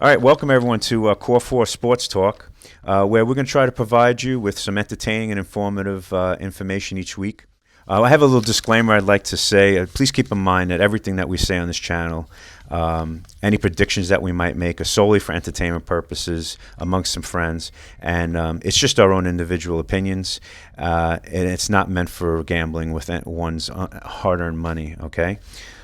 All right, welcome everyone to Core 4 Sports Talk, where we're going to try to provide you with some entertaining and informative information each week. I have a little disclaimer I'd like to say. Please keep in mind that everything that we say on this channel, any predictions that we might make, are solely for entertainment purposes amongst some friends, and it's just our own individual opinions, and it's not meant for gambling with one's hard-earned money, okay?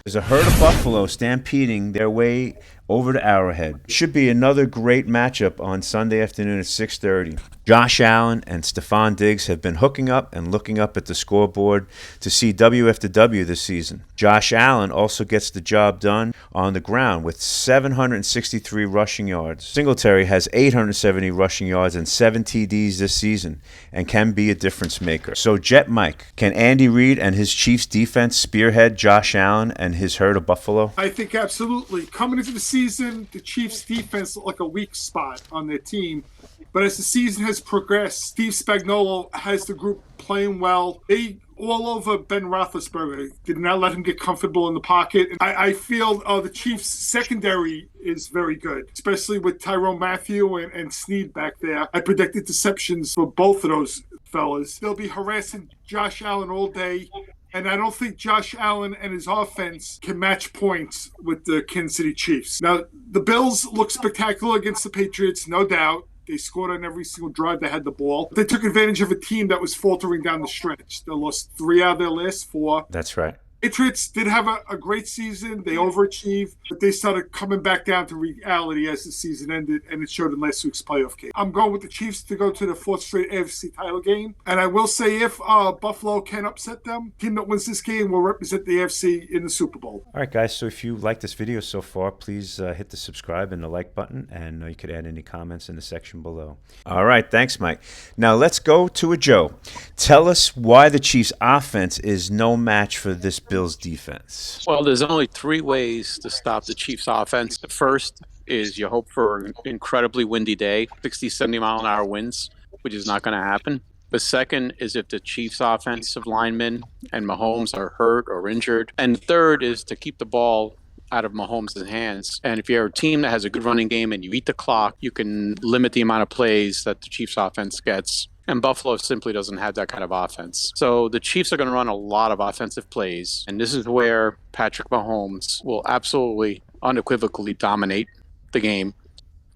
There's a herd of buffalo stampeding their way over to Arrowhead. Should be another great matchup on Sunday afternoon at 6:30. Josh Allen and Stephon Diggs have been hooking up and looking up at the scoreboard to see W after W this season. Josh Allen also gets the job done on the ground with 763 rushing yards. Singletary has 870 rushing yards and 7 TDs this season and can be a difference maker. So, Jet Mike, can Andy Reid and his Chiefs defense spearhead Josh Allen and his herd of buffalo? I think absolutely. Coming into the season, the Chiefs defense looked like a weak spot on their team. But as the season has progressed, Steve Spagnuolo has the group playing well. They all over Ben Roethlisberger. Did not let him get comfortable in the pocket. I feel the Chiefs' secondary is very good, especially with Tyrone Matthew and Snead back there. I predict interceptions for both of those fellas. They'll be harassing Josh Allen all day. And I don't think Josh Allen and his offense can match points with the Kansas City Chiefs. Now, the Bills look spectacular against the Patriots, no doubt. They scored on every single drive they had the ball. They took advantage of a team that was faltering down the stretch. They lost 3 out of their last 4. That's right. Patriots did have a great season. They overachieved, but they started coming back down to reality as the season ended, and it showed in last week's playoff game. I'm going with the Chiefs to go to the 4th straight AFC title game, and I will say if Buffalo can upset them, the team that wins this game will represent the AFC in the Super Bowl. All right, guys, so if you like this video so far, please hit the subscribe and the like button, and you could add any comments in the section below. All right, thanks, Mike. Now let's go to a Joe. Tell us why the Chiefs' offense is no match for this Bills defense. Well, there's only 3 ways to stop the Chiefs offense. The first is you hope for an incredibly windy day, 60, 70 mile an hour winds, which is not going to happen. The second is if the Chiefs offensive linemen and Mahomes are hurt or injured. And the third is to keep the ball out of Mahomes' hands. And if you're a team that has a good running game and you eat the clock, you can limit the amount of plays that the Chiefs offense gets. And Buffalo simply doesn't have that kind of offense. So the Chiefs are going to run a lot of offensive plays. And this is where Patrick Mahomes will absolutely, unequivocally dominate the game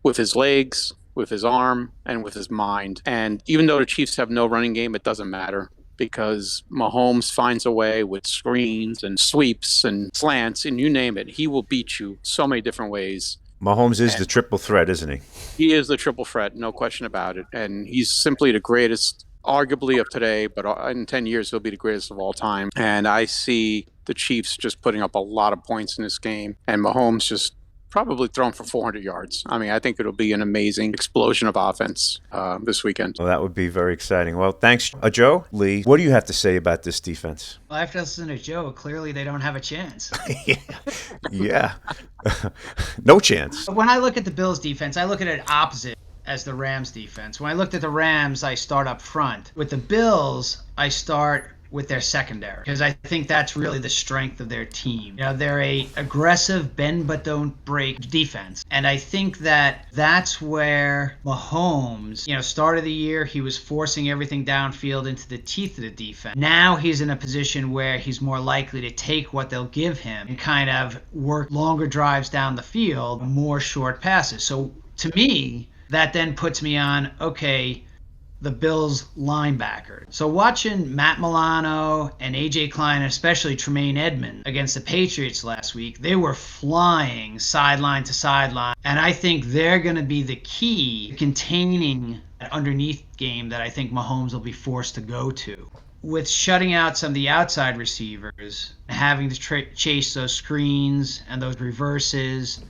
with his legs, with his arm, and with his mind. And even though the Chiefs have no running game, it doesn't matter because Mahomes finds a way with screens and sweeps and slants and you name it. He will beat you so many different ways. Mahomes is the triple threat, isn't he? He is the triple threat, no question about it. And he's simply the greatest, arguably, of today, but in 10 years, he'll be the greatest of all time. And I see the Chiefs just putting up a lot of points in this game, and Mahomes just probably thrown for 400 yards. I mean, I think it'll be an amazing explosion of offense this weekend. Well, that would be very exciting. Well, thanks, Joe. Lee, what do you have to say about this defense? Well, after listening to Joe, clearly they don't have a chance. Yeah. No chance. When I look at the Bills defense, I look at it opposite as the Rams defense. When I looked at the Rams, I start up front. With the Bills, I start with their secondary because I think that's really the strength of their team. You know, they're a aggressive bend but don't break defense, and I think that that's where Mahomes, start of the year he was forcing everything downfield into the teeth of the defense. Now he's in a position where he's more likely to take what they'll give him and kind of work longer drives down the field, more short passes. So to me, that then puts me on, okay, the Bills linebackers. So watching Matt Milano and A.J. Klein, especially Tremaine Edmonds against the Patriots last week, they were flying sideline to sideline. And I think they're going to be the key to containing that underneath game that I think Mahomes will be forced to go to. With shutting out some of the outside receivers, having to chase those screens and those reverses,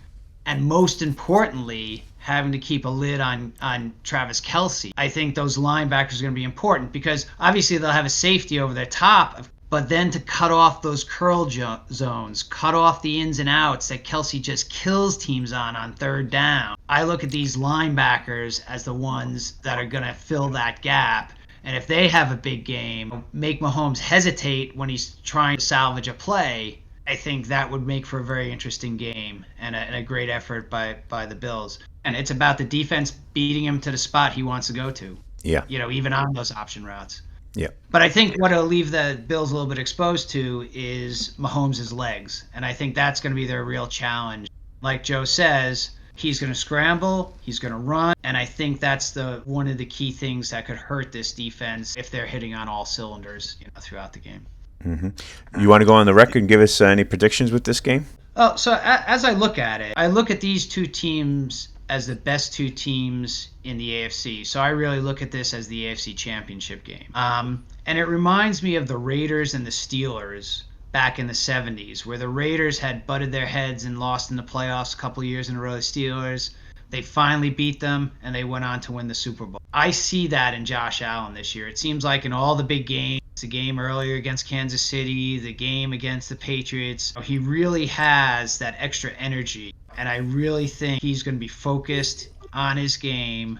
and most importantly, having to keep a lid on Travis Kelce. I think those linebackers are going to be important because obviously they'll have a safety over their top, but then to cut off those curl zones, cut off the ins and outs that Kelce just kills teams on third down. I look at these linebackers as the ones that are going to fill that gap. And if they have a big game, make Mahomes hesitate when he's trying to salvage a play, I think that would make for a very interesting game and a great effort by the Bills. And it's about the defense beating him to the spot he wants to go to. Yeah. Even on those option routes. Yeah. But I think what it'll leave the Bills a little bit exposed to is Mahomes' legs. And I think that's going to be their real challenge. Like Joe says, he's going to scramble, he's going to run, and I think that's one of the key things that could hurt this defense if they're hitting on all cylinders throughout the game. Mm-hmm. You want to go on the record and give us any predictions with this game? Oh, so as I look at it, I look at these two teams as the best two teams in the AFC. So I really look at this as the AFC Championship game. And it reminds me of the Raiders and the Steelers back in the 70s, where the Raiders had butted their heads and lost in the playoffs a couple of years in a row. The Steelers, they finally beat them, and they went on to win the Super Bowl. I see that in Josh Allen this year. It seems like in all the big games, the game earlier against Kansas City, the game against the Patriots, he really has that extra energy. And I really think he's going to be focused on his game.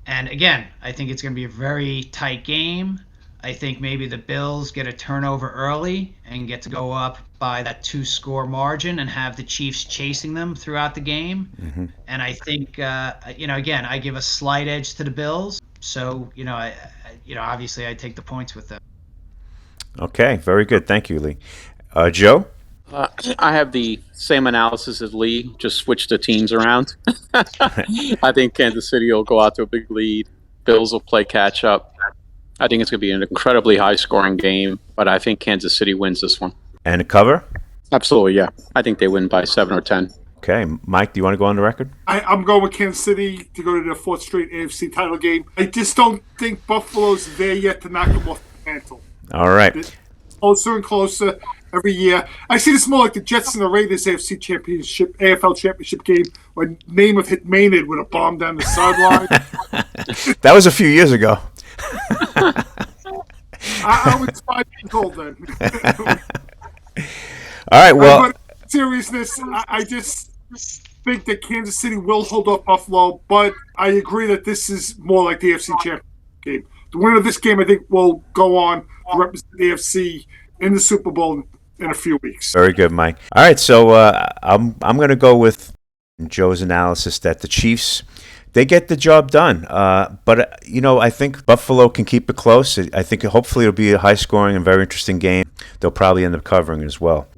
And again, I think it's going to be a very tight game. I think maybe the Bills get a turnover early and get to go up by that 2-score margin and have the Chiefs chasing them throughout the game. Mm-hmm. And I think, again, I give a slight edge to the Bills. So, obviously I take the points with them. Okay, very good. Thank you, Lee. Joe? I have the same analysis as Lee, just switch the teams around. I think Kansas City will go out to a big lead. Bills will play catch up. I think it's going to be an incredibly high-scoring game, but I think Kansas City wins this one. And a cover? Absolutely, yeah. I think they win by 7 or 10. Okay. Mike, do you want to go on the record? I'm going with Kansas City to go to the 4th straight AFC title game. I just don't think Buffalo's there yet to knock them off the mantle. All right. It's closer and closer every year. I see this more like the Jets and the Raiders AFL Championship game when Namath hit Maynard with a bomb down the sideline. That was a few years ago. I was 5 years old then. All right, well... seriousness, I just think that Kansas City will hold off Buffalo, but I agree that this is more like the AFC Championship game. The winner of this game, I think, will go on to represent the AFC in the Super Bowl in a few weeks. Very good, Mike. All right, so I'm going to go with Joe's analysis that the Chiefs, they get the job done. But, I think Buffalo can keep it close. I think hopefully it'll be a high-scoring and very interesting game. They'll probably end up covering as well.